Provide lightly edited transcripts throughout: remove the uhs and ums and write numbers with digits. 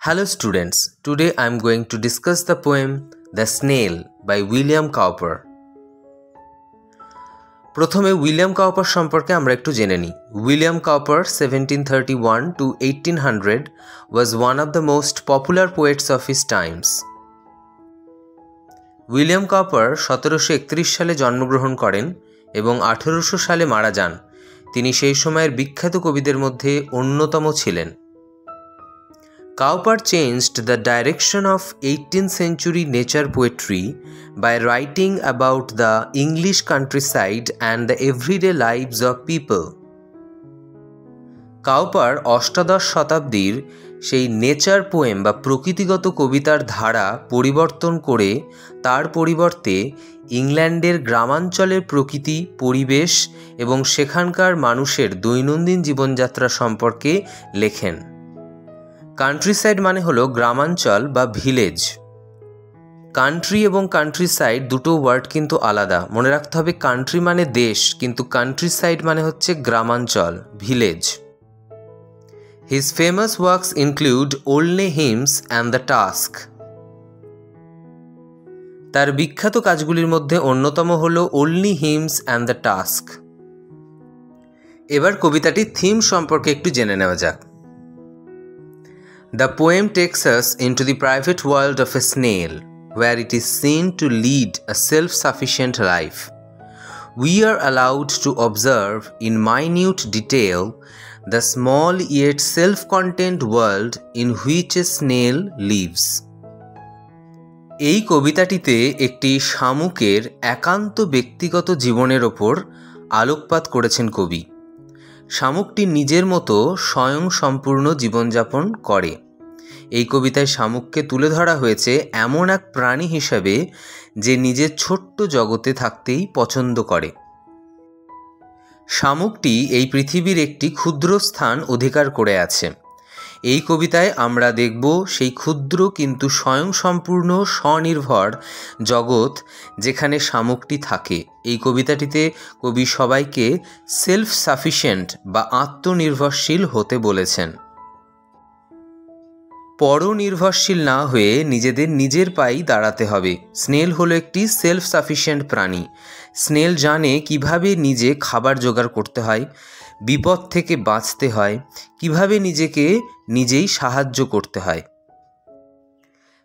Hello students, today I am going to discuss the poem The Snail by William Cowper. প্রথমে William Cowper সম্পর্কে আমরা একটু জেনে নিই। William Cowper 1731 to 1800 was one of the most popular poets of his times. William Cowper 1731 সালে জন্মগ্রহণ করেন এবং 1800 সালে মারা যান। তিনি সেই সময়ের বিখ্যাত কবিদের মধ্যে অন্যতম ছিলেন। Cowper changed the direction of 18th century nature poetry by writing about the English countryside and the everyday lives of people. Cowper অষ্টাদশ শতাব্দীর সেই নেচার পোয়েম বা প্রকৃতিগত কবিতার ধারা পরিবর্তন করে তার পরিবর্তে ইংল্যান্ডের গ্রামাঞ্চলের প্রকৃতি, পরিবেশ এবং সেখানকার মানুষের দৈনন্দিন জীবনযাত্রা সম্পর্কে লেখেন। কান্ট্রিসাইড মানে হলো গ্রামাঞ্চল বা ভিলেজ। কান্ট্রি এবং কান্ট্রিসাইড দুটো ওয়ার্ড কিন্তু আলাদা, মনে রাখতে হবে। কান্ট্রি মানে দেশ, কিন্তু কান্ট্রিসাইড মানে হচ্ছে গ্রামাঞ্চল, village. His famous works include Olney hymns and the task. তার বিখ্যাত কাজগুলির মধ্যে অন্যতম হলো Olney hymns and the task. এবার কবিতাটির থিম সম্পর্কে একটু জেনে নেওয়া যাক। The poem takes us into the private world of a snail, where it is seen to lead a self-sufficient life. We are allowed to observe in minute detail the small yet self-contained world in which a snail lives. এই কবিতাটিতে একটি শামুকের একান্ত ব্যক্তিগত জীবনের ওপর আলোকপাত করেছেন কবি। শামুকটি নিজের মতো স্বয়ংসম্পূর্ণ জীবনযাপন করে। এই কবিতায় শামুককে তুলে ধরা হয়েছে এমন এক প্রাণী হিসাবে যে নিজের ছোট্ট জগতে থাকতেই পছন্দ করে। শামুকটি এই পৃথিবীর একটি ক্ষুদ্র স্থান অধিকার করে আছে। এই কবিতায় আমরা দেখব সেই ক্ষুদ্র কিন্তু স্বয়ংসম্পূর্ণ স্বনির্ভর জগৎ যেখানে শামুকটি থাকে। এই কবিতাটিতে কবি সবাইকে সেলফ সাফিসিয়েন্ট বা আত্মনির্ভরশীল হতে বলেছেন। পরনির্ভরশীল না হয়ে নিজের পায়েই দাঁড়াতে হবে। স্নেল হলো একটি সেলফ সাফিসিয়েন্ট প্রাণী। স্নেল জানে কিভাবে নিজে খাবার জোগাড় করতে হয়, বিপদ থেকে বাঁচতে হয়, কিভাবে নিজেকে নিজেই সাহায্য করতে হয়।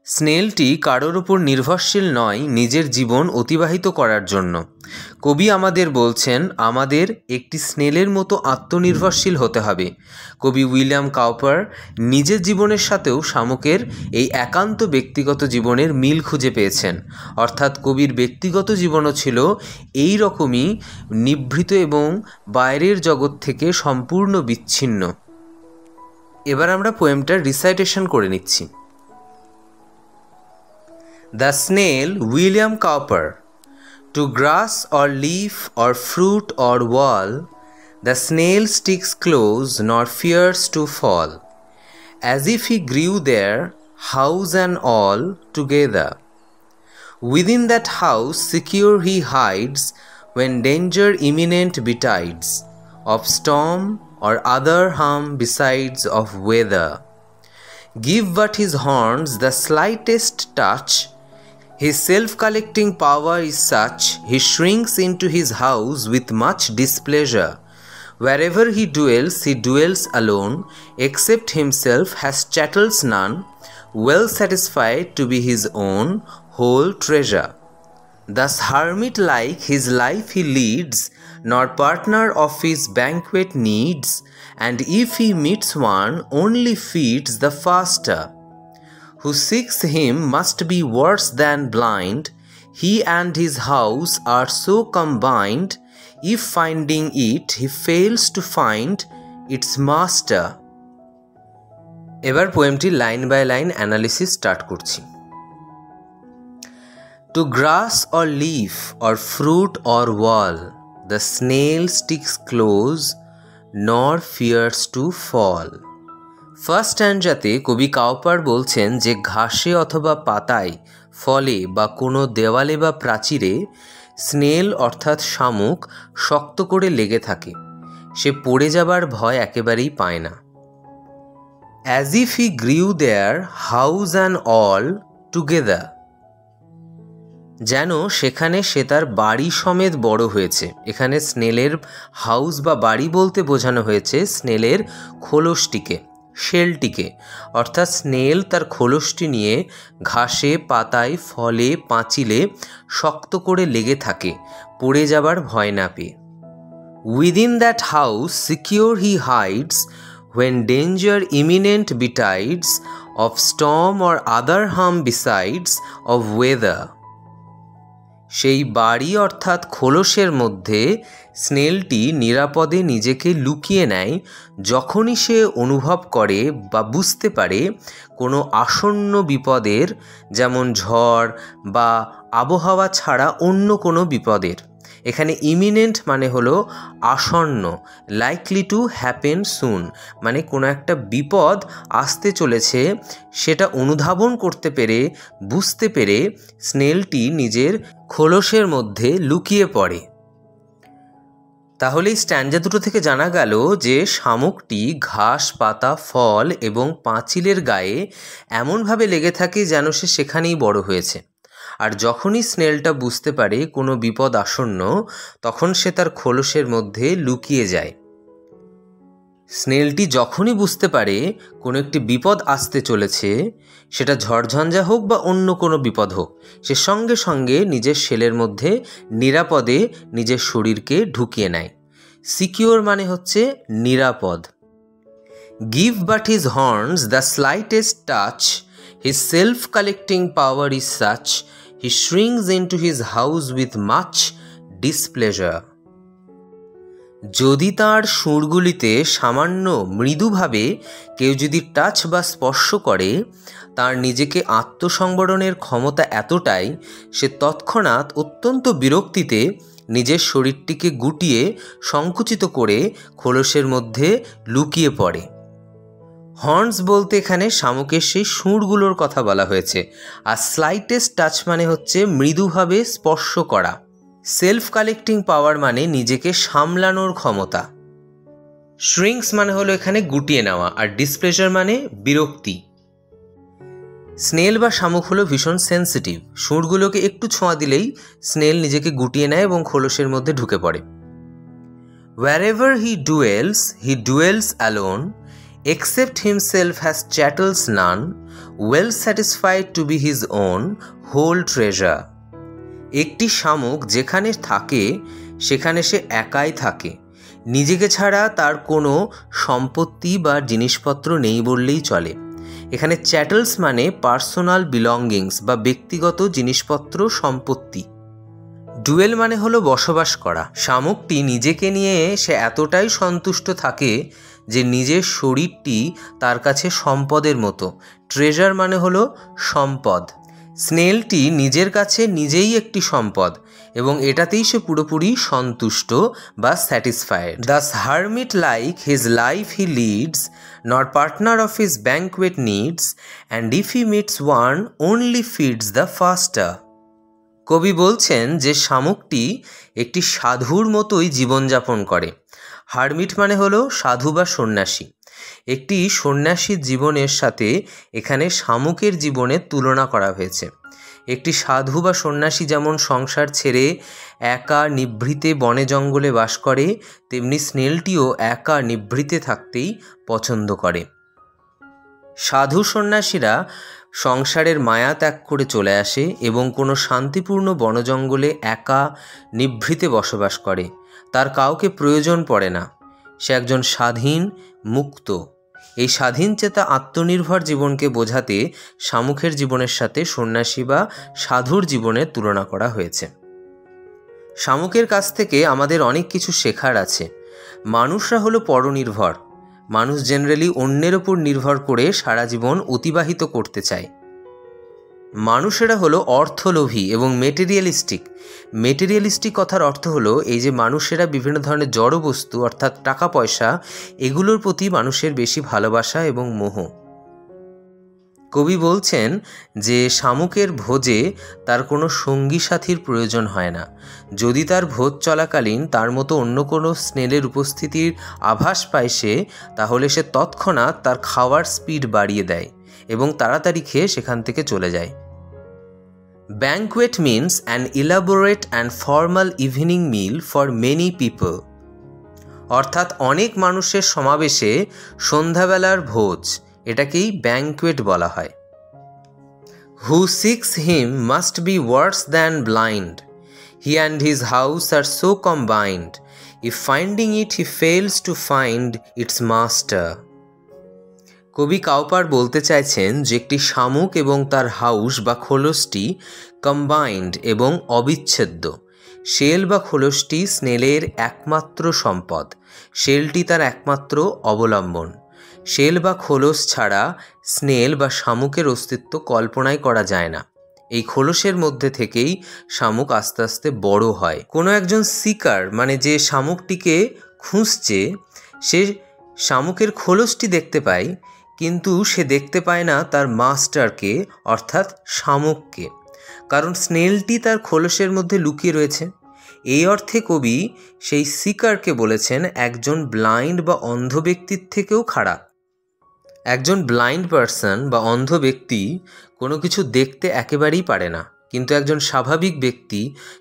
স্নেলটি কারোর উপর নির্ভরশীল নয় নিজের জীবন অতিবাহিত করার জন্য। কবি আমাদের বলছেন আমাদের একটি স্নেলের মতো আত্মনির্ভরশীল হতে হবে। কবি উইলিয়াম কাউপার নিজের জীবনের সাথেও শামুকের এই একান্ত ব্যক্তিগত জীবনের মিল খুঁজে পেয়েছেন। অর্থাৎ কবির ব্যক্তিগত জীবনও ছিল এই রকমই নিভৃত এবং বাইরের জগৎ থেকে সম্পূর্ণ বিচ্ছিন্ন। এবার আমরা পোয়েমটার রিসাইটেশন করে নিচ্ছি। The snail, William Cowper. To grass or leaf or fruit or wall, the snail sticks close nor fears to fall, as if he grew there, house and all together. Within that house secure he hides when danger imminent betides, of storm or other harm besides of weather. Give but his horns the slightest touch, his self-collecting power is such, he shrinks into his house with much displeasure. Wherever he dwells alone, except himself has chattels none, well satisfied to be his own whole treasure. Thus hermit-like his life he leads, nor partner of his banquet needs, and if he meets one, only feeds the faster. Who seeks him must be worse than blind, he and his house are so combined, if finding it he fails to find its master. এবার পোয়েমটি line by line analysis start করছি। To grass or leaf or fruit or wall, the snail sticks close, nor fears to fall. First স্ট্যান্জাতে কবি Cowper বলছেন যে ঘাসে অথবা পাতায়, ফলে বা কোনো দেওয়ালে বা প্রাচীরে স্নেল অর্থাৎ শামুক শক্ত করে লেগে থাকে। সে পড়ে যাবার ভয় একেবারেই পায় না। as if he grew their house and all together. যেন সেখানে সে তার বাড়ি সমেত বড় হয়েছে। এখানে স্নেলের হাউস বা বাড়ি বলতে বোঝানো হয়েছে স্নেলের খোলসটিকে, শেলটিকে। অর্থাৎ স্নেল তার খোলসটি নিয়ে ঘাসে, পাতায়, ফলে, পাঁচিলে শক্ত করে লেগে থাকে, পড়ে যাবার ভয় না পেয়ে। Within that house secure he hides when danger imminent betides, of storm or other harm besides, of weather. সেই বাড়ি অর্থাৎ খোলসের মধ্যে স্নেলটি নিরাপদে নিজেকে লুকিয়ে নেয় যখনই সে অনুভব করে বা বুঝতে পারে কোনো আসন্ন বিপদের, যেমন ঝড় বা আবহাওয়া ছাড়া অন্য কোনো বিপদের। এখানে ইমিনেন্ট মানে হলো আসন্ন, লাইকলি টু হ্যাপেন সুন, মানে কোনো একটা বিপদ আসতে চলেছে সেটা অনুধাবন করতে পেরে, বুঝতে পেরে স্নেলটি নিজের খোলসের মধ্যে লুকিয়ে পড়ে। তাহলে এই স্ট্যাঞ্জা দুটো থেকে জানা গেল যে শামুকটি ঘাস, পাতা, ফল এবং পাঁচিলের গায়ে এমনভাবে লেগে থাকে যেন সে সেখানেই বড় হয়েছে। আর যখনই স্নেলটা বুঝতে পারে কোনো বিপদ আসন্ন, তখন সে তার খোলসের মধ্যে লুকিয়ে যায়। স্নেলটি যখনই বুঝতে পারে কোনো একটি বিপদ আসতে চলেছে, সেটা ঝড়ঝঞ্ঝা হোক বা অন্য কোনো বিপদ হোক, সে সঙ্গে সঙ্গে নিজের শেলের মধ্যে নিরাপদে নিজের শরীরকে ঢুকিয়ে নেয়। সিকিওর মানে হচ্ছে নিরাপদ। Give but his horns the slightest touch, his self collecting power is such, he shrinks into his house with much displeasure. যদি তার সুরগুলিতে সামান্য মৃদুভাবে কেউ যদি টাচ বা স্পর্শ করে, তার নিজেকে আত্মসংবরণের ক্ষমতা এতটাই, সে তৎক্ষণাৎ অত্যন্ত বিরক্তিতে নিজের শরীরটিকে গুটিয়ে সংকুচিত করে খোলসের মধ্যে লুকিয়ে পড়ে। হর্নস বলতে এখানে শামুকের সেই সুরগুলোর কথা বলা হয়েছে। আর স্লাইটেস্ট টাচ মানে হচ্ছে মৃদুভাবে স্পর্শ করা। সেলফ কালেক্টিং পাওয়ার মানে নিজেকে সামলানোর ক্ষমতা। শ্রিঙ্কস মানে হলো এখানে গুটিয়ে নেওয়া, আর ডিসপ্লেজার মানে বিরক্তি। স্নেল বা শামুক হলো ভীষণ সেন্সিটিভ। সুরগুলোকে একটু ছোঁয়া দিলেই স্নেল নিজেকে গুটিয়ে নেয় এবং খোলসের মধ্যে ঢুকে পড়ে। Wherever he dwells alone, except himself has chattels none, well satisfied to be his own whole treasure. একটি শামুক যেখানে থাকে সেখানে সে একাই থাকে, নিজেকে ছাড়া তার কোনো সম্পত্তি বা জিনিসপত্র নেই বললেই চলে। এখানে চ্যাটেলস মানে পার্সোনাল বিলঙ্গিংস বা ব্যক্তিগত জিনিসপত্র, সম্পত্তি। ডুয়েল মানে হলো বসবাস করা। শামুকটি নিজেকে নিয়ে সে এতটাই সন্তুষ্ট থাকে যে নিজের শরীরটি তার কাছে সম্পদের মতো। ট্রেজার মানে হলো সম্পদ। স্নেলটি নিজের কাছে নিজেই একটি সম্পদ এবং এটাতেই সে পুরোপুরি সন্তুষ্ট বা satisfied. Thus hermit like his life he leads, nor partner of his banquet needs, and if he meets one only feeds the faster. কবি বলছেন যে শামুকটি একটি সাধুর মতোই জীবনযাপন করে। হারমিট মানে হলো সাধু বা সন্ন্যাসী। একটি সন্ন্যাসীর জীবনের সাথে এখানে শামুকের জীবনের তুলনা করা হয়েছে। একটি সাধু বা সন্ন্যাসী যেমন সংসার ছেড়ে একা নিভৃতে বনে জঙ্গলে বাস করে, তেমনি স্নেলটিও একা নিভৃতে থাকতেই পছন্দ করে। সাধু সন্ন্যাসীরা সংসারের মায়া ত্যাগ করে চলে আসে এবং কোনো শান্তিপূর্ণ বনজঙ্গলে একা নিভৃতে বসবাস করে। তার কাউকে প্রয়োজন পড়ে না। সে একজন স্বাধীন, মুক্ত। এই স্বাধীনচেতা আত্মনির্ভর জীবনকে বোঝাতে শামুকের জীবনের সাথে সন্ন্যাসী বা সাধুর জীবনের তুলনা করা হয়েছে। শামুকের কাছ থেকে আমাদের অনেক কিছু শেখার আছে। মানুষরা হলো পরনির্ভর। মানুষ জেনারেলি অন্যের ওপর নির্ভর করে সারা জীবন অতিবাহিত করতে চায়। মানুষেরা হলো অর্থলোভী এবং মেটেরিয়ালিস্টিক কথার অর্থ হলো এই যে মানুষেরা বিভিন্ন ধরনের জড় বস্তু অর্থাৎ টাকা পয়সা, এগুলোর প্রতি মানুষের বেশি ভালোবাসা এবং মোহ। কবি বলছেন যে শামুকের ভোজে তার কোনো সঙ্গী সাথীর প্রয়োজন হয় না। যদি তার ভোজ চলাকালীন তার মতো অন্য কোনো স্নেলের উপস্থিতির আভাস পায় সে, তাহলে সে তৎক্ষণাৎ তার খাওয়ার স্পিড বাড়িয়ে দেয় এবং তাড়াতাড়ি খেয়ে সেখান থেকে চলে যায়। Banquet means an elaborate and formal evening meal for many people. অর্থাৎ অনেক মানুষের সমাবেশে সন্ধ্যাবেলার ভোজ, এটাকেই ব্যাংকুয়েট বলা হয়। Who seeks him must be worse than blind. He and his house are so combined. If finding it he fails to find its master. কবি কাউপার বলতে চাইছেন যে একটি শামুক এবং তার হাউস বা খোলসটি কম্বাইন্ড এবং অবিচ্ছেদ্য। শেল বা খোলসটি স্নেলের একমাত্র সম্পদ, শেলটি তার একমাত্র অবলম্বন। শেল বা খোলস ছাড়া স্নেল বা শামুকের অস্তিত্ব কল্পনাই করা যায় না। এই খোলসের মধ্যে থেকেই শামুক আস্তে আস্তে বড় হয়। কোনো একজন শিকার মানে যে শামুকটিকে খুঁজছে, সে শামুকের খোলসটি দেখতে পায়, কিন্তু সে দেখতে পায় না তার মাস্টারকে অর্থাৎ শামুককে, কারণ স্নেলটি তার খোলসের মধ্যে লুকিয়ে রয়েছে। এই অর্থে কবি সেই শিকারকে বলেছেন একজন ব্লাইন্ড বা অন্ধ ব্যক্তির থেকেও খারাপ। একজন ব্লাইন্ড পারসন বা অন্ধ ব্যক্তি কোনো কিছু দেখতে একেবারেই পারে না, কিন্তু একজন স্বাভাবিক ব্যক্তি,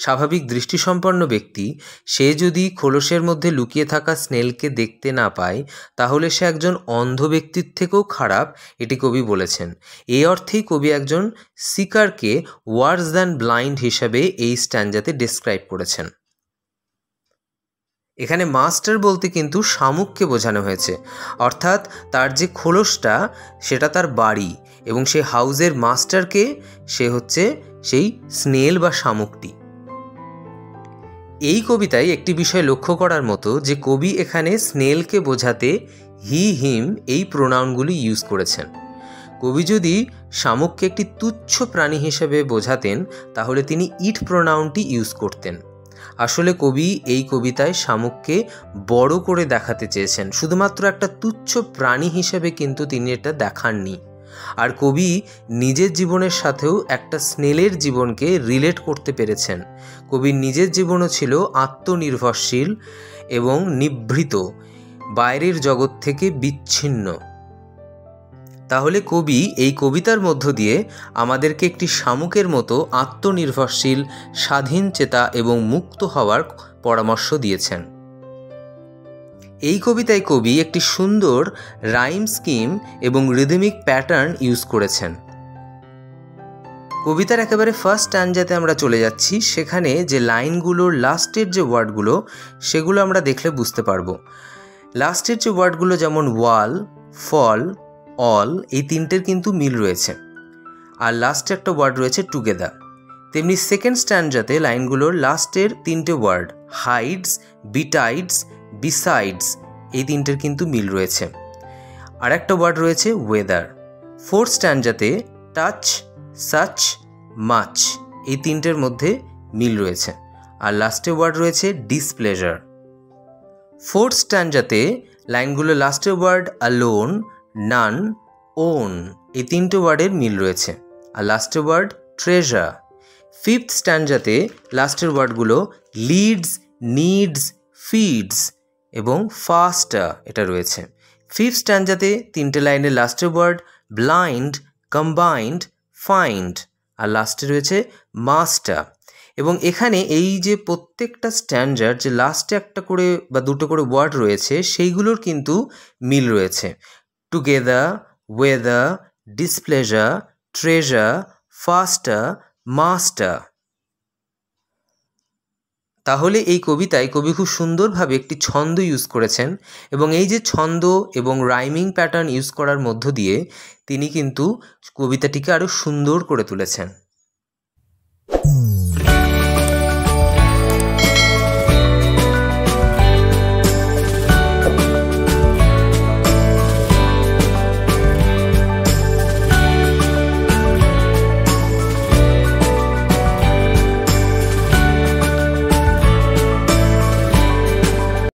স্বাভাবিক দৃষ্টিসম্পন্ন ব্যক্তি, সে যদি খোলসের মধ্যে লুকিয়ে থাকা স্নেলকে দেখতে না পায়, তাহলে সে একজন অন্ধ ব্যক্তির থেকেও খারাপ, এটি কবি বলেছেন। এই অর্থেই কবি একজন শিকারকে ওয়ার্স দ্যান ব্লাইন্ড হিসাবে এই স্ট্যানজাতে ডেসক্রাইব করেছেন। এখানে মাস্টার বলতে কিন্তু শামুককে বোঝানো হয়েছে, অর্থাৎ তার যে খোলসটা সেটা তার বাড়ি, এবং সেই হাউসের মাস্টারকে সে হচ্ছে সেই স্নেল বা শামুকটি। এই কবিতায় একটি বিষয় লক্ষ্য করার মতো যে কবি এখানে স্নেলকে বোঝাতে হি হিম এই প্রোনাউনগুলি ইউজ করেছেন। কবি যদি শামুককে একটি তুচ্ছ প্রাণী হিসেবে বোঝাতেন তাহলে তিনি ইট প্রোনাউনটি ইউজ করতেন। আসলে কবি এই কবিতায় শামুককে বড় করে দেখাতে চেয়েছেন, শুধুমাত্র একটা তুচ্ছ প্রাণী হিসেবে কিন্তু তিনি এটা দেখাননি। আর কবি নিজের জীবনের সাথেও একটা স্নেলের জীবনকে রিলেট করতে পেরেছেন। কবির নিজের জীবনও ছিল আত্মনির্ভরশীল এবং নিভৃত, বাইরের জগৎ থেকে বিচ্ছিন্ন। তাহলে কবি এই কবিতার মধ্য দিয়ে আমাদেরকে একটি শামুকের মতো আত্মনির্ভরশীল, স্বাধীন চেতা এবং মুক্ত হওয়ার পরামর্শ দিয়েছেন। এই কবিতায় কবি একটি সুন্দর রাইম স্কিম এবং রিদমিক প্যাটার্ন ইউজ করেছেন। কবিতার একেবারে ফার্স্ট স্ট্যানজাতে আমরা চলে যাচ্ছি। সেখানে যে লাইনগুলোর লাস্টের যে ওয়ার্ডগুলো সেগুলো আমরা দেখলে বুঝতে পারবো। লাস্টের যে ওয়ার্ডগুলো যেমন ওয়াল, ফল, অল, এই তিনটের কিন্তু মিল রয়েছে, আর লাস্টে একটা ওয়ার্ড রয়েছে টুগেদার। তেমনি সেকেন্ড স্ট্যানজাতে লাইনগুলোর লাস্টের তিনটে ওয়ার্ড হাইডস, বিটাইডস, বিসাইডস, এই তিনটের কিন্তু মিল রয়েছে, আর একটা ওয়ার্ড রয়েছে ওয়েদার। ফোর্থ স্ট্যানজাতে টাচ, সাচ, মাচ, এই তিনটের মধ্যে মিল রয়েছে, আর লাস্টে ওয়ার্ড রয়েছে ডিসপ্লেজার। ফোর্থ স্ট্যানজাতে লাইনগুলো লাস্টের ওয়ার্ড অ্যালোন, নান, ওন, এই তিনটে ওয়ার্ডের মিল রয়েছে, আর লাস্টের ওয়ার্ড ট্রেজার। ফিফথ স্ট্যানজাতে লাস্টের ওয়ার্ডগুলো লিডস, নিডস, ফিডস এবং ফাস্টার, এটা রয়েছে। ফিফথ স্ট্যানজাতে তিনটে লাইনের লাস্টের ওয়ার্ড ব্লাইন্ড, কম্বাইন্ড, ফাইন্ড, আর লাস্টে রয়েছে মাস্টার। এবং এখানে এই যে প্রত্যেকটা স্ট্যানজার যে লাস্টে একটা করে বা দুটো করে ওয়ার্ড রয়েছে সেইগুলোর কিন্তু মিল রয়েছে। Together, weather, displeasure, treasure, ফাস্টার, master. তাহলে এই কবিতায় কবি খুব সুন্দরভাবে একটি ছন্দ ইউজ করেছেন, এবং এই যে ছন্দ এবং রাইমিং প্যাটার্ন ইউজ করার মধ্য দিয়ে তিনি কিন্তু কবিতাটিকে আরও সুন্দর করে তুলেছেন।